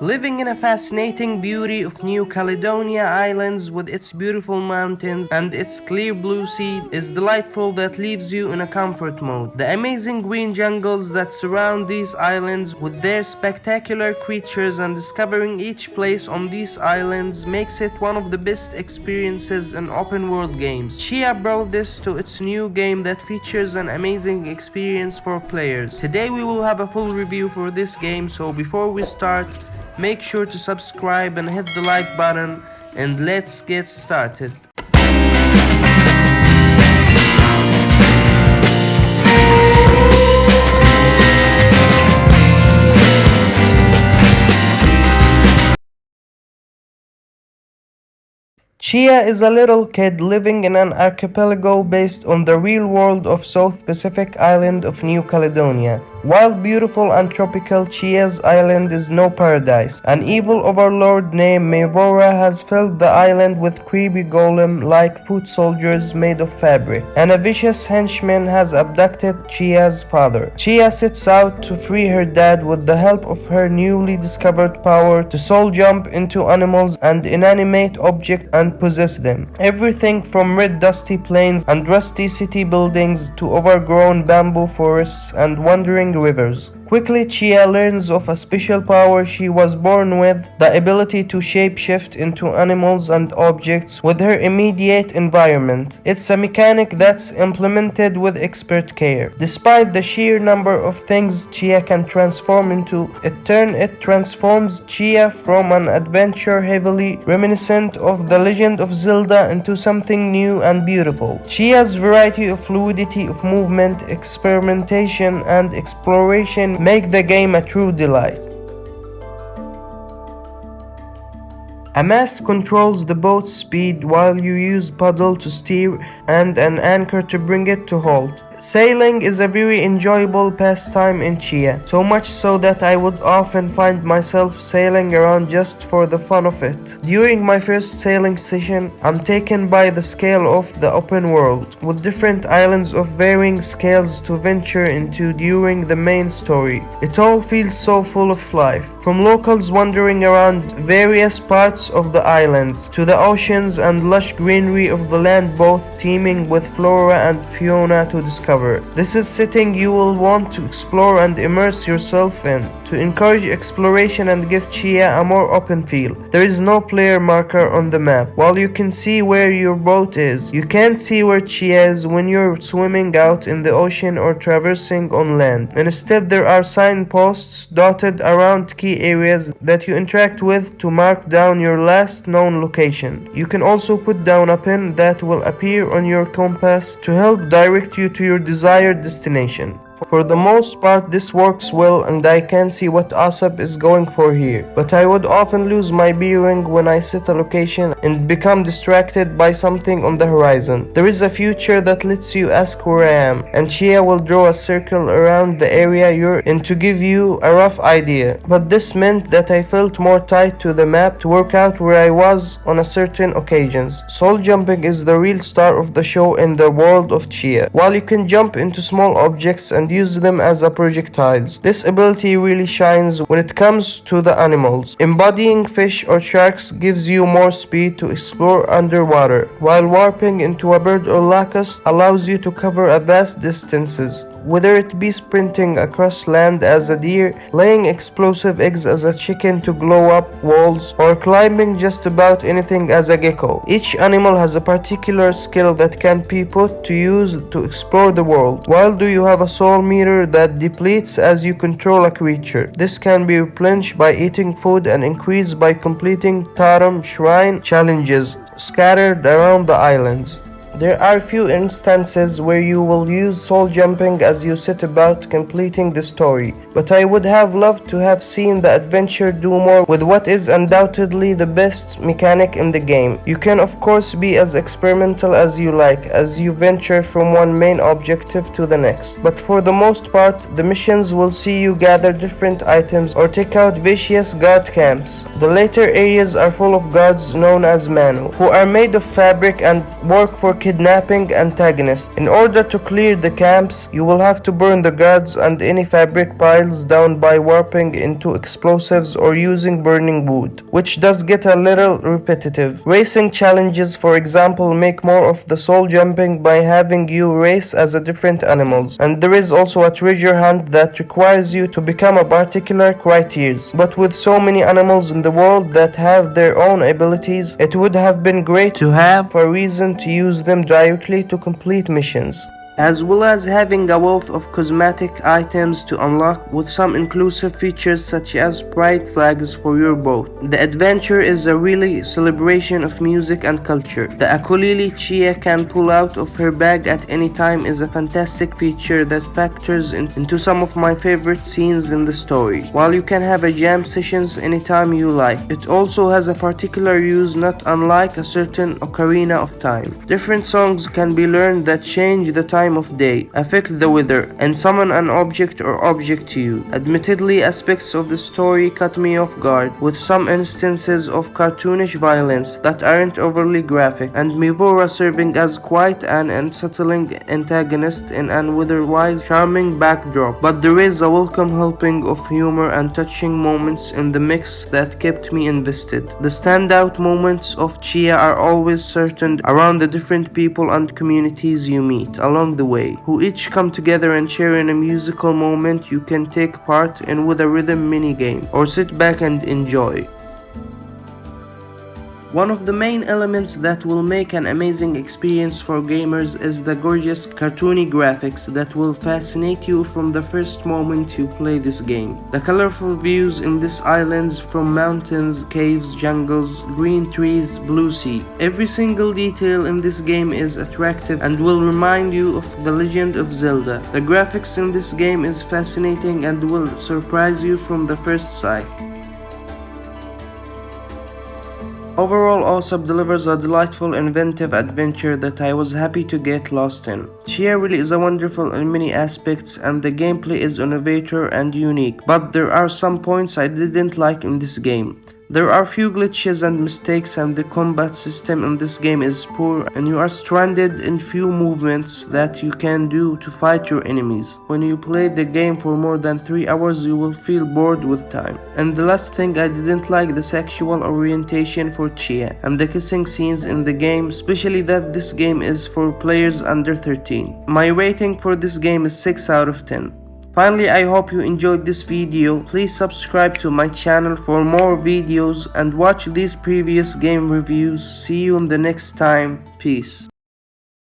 Living in a fascinating beauty of New Caledonia Islands with its beautiful mountains and its clear blue sea is delightful that leaves you in a comfort mode. The amazing green jungles that surround these islands with their spectacular creatures and discovering each place on these islands makes it one of the best experiences in open world games. Tchia brought this to its new game that features an amazing experience for players. Today we will have a full review for this game, so before we start, make sure to subscribe and hit the like button, and let's get started. Tchia is a little kid living in an archipelago based on the real world of South Pacific island of New Caledonia. While beautiful and tropical, Tchia's island is no paradise. An evil overlord named Mevora has filled the island with creepy golem-like foot soldiers made of fabric, and a vicious henchman has abducted Tchia's father. Tchia sets out to free her dad with the help of her newly discovered power to soul jump into animals and inanimate objects and possess them. Everything from red dusty plains and rusty city buildings to overgrown bamboo forests and wandering rivers. Quickly, Tchia learns of a special power she was born with, the ability to shapeshift into animals and objects with her immediate environment. It's a mechanic that's implemented with expert care. Despite the sheer number of things Tchia can transform into, it transforms Tchia from an adventure heavily reminiscent of The Legend of Zelda into something new and beautiful. Tchia's variety of fluidity of movement, experimentation, and exploration make the game a true delight. A mast controls the boat's speed while you use paddle to steer and an anchor to bring it to halt. Sailing is a very enjoyable pastime in Tchia, so much so that I would often find myself sailing around just for the fun of it. During my first sailing session, I'm taken by the scale of the open world, with different islands of varying scales to venture into during the main story. It all feels so full of life, from locals wandering around various parts of the islands, to the oceans and lush greenery of the land, both teeming with flora and fauna to discover. This is setting you will want to explore and immerse yourself in. To encourage exploration and give Tchia a more open feel, there is no player marker on the map. While you can see where your boat is, you can't see where Tchia is when you're swimming out in the ocean or traversing on land. Instead, there are signposts dotted around key areas that you interact with to mark down your last known location. You can also put down a pin that will appear on your compass to help direct you to your desired destination. For the most part, this works well and I can see what Awaceb is going for here, but I would often lose my bearing when I set a location and become distracted by something on the horizon. There is a feature that lets you ask where I am, and Tchia will draw a circle around the area you're in to give you a rough idea, but this meant that I felt more tied to the map to work out where I was on a certain occasions. Soul jumping is the real star of the show in the world of Tchia. While you can jump into small objects and use them as a projectiles, this ability really shines when it comes to the animals. Embodying fish or sharks gives you more speed to explore underwater, while warping into a bird or locust allows you to cover a vast distances. Whether it be sprinting across land as a deer, laying explosive eggs as a chicken to glow up walls, or climbing just about anything as a gecko. Each animal has a particular skill that can be put to use to explore the world. While do you have a soul meter that depletes as you control a creature. This can be replenished by eating food and increased by completing totem shrine challenges scattered around the islands. There are few instances where you will use soul jumping as you set about completing the story, but I would have loved to have seen the adventure do more with what is undoubtedly the best mechanic in the game. You can of course be as experimental as you like as you venture from one main objective to the next, but for the most part the missions will see you gather different items or take out vicious guard camps. The later areas are full of guards known as Manu, who are made of fabric and work for kidnapping antagonists. In order to clear the camps, you will have to burn the guards and any fabric piles down by warping into explosives or using burning wood, which does get a little repetitive. Racing challenges, for example, make more of the soul jumping by having you race as a different animals, and there is also a treasure hunt that requires you to become a particular critters. But with so many animals in the world that have their own abilities, it would have been great to have a reason to use them directly to complete missions, as well as having a wealth of cosmetic items to unlock with some inclusive features such as pride flags for your boat. The adventure is a really celebration of music and culture. The ukulele Tchia can pull out of her bag at any time is a fantastic feature that factors into some of my favorite scenes in the story, while you can have a jam sessions anytime you like. It also has a particular use not unlike a certain ocarina of time. Different songs can be learned that change the time of day, affect the weather, and summon an object or object to you. Admittedly, aspects of the story caught me off guard, with some instances of cartoonish violence that aren't overly graphic, and Mivora serving as quite an unsettling antagonist in an otherwise charming backdrop. But there is a welcome helping of humor and touching moments in the mix that kept me invested. The standout moments of Tchia are always centered around the different people and communities you meet along the way, who each come together and share in a musical moment you can take part in with a rhythm minigame, or sit back and enjoy. One of the main elements that will make an amazing experience for gamers is the gorgeous cartoony graphics that will fascinate you from the first moment you play this game. The colorful views in these islands, from mountains, caves, jungles, green trees, blue sea. Every single detail in this game is attractive and will remind you of the Legend of Zelda. The graphics in this game is fascinating and will surprise you from the first sight. Overall, Awaceb delivers a delightful, inventive adventure that I was happy to get lost in. Tchia really is wonderful in many aspects, and the gameplay is innovative and unique, but there are some points I didn't like in this game. There are few glitches and mistakes, and the combat system in this game is poor, and you are stranded in few movements that you can do to fight your enemies. When you play the game for more than 3 hours, you will feel bored with time. And the last thing, I didn't like the sexual orientation for Tchia and the kissing scenes in the game, especially that this game is for players under 13. My rating for this game is 6 out of 10. Finally, I hope you enjoyed this video. Please subscribe to my channel for more videos and watch these previous game reviews. See you in the next time. Peace.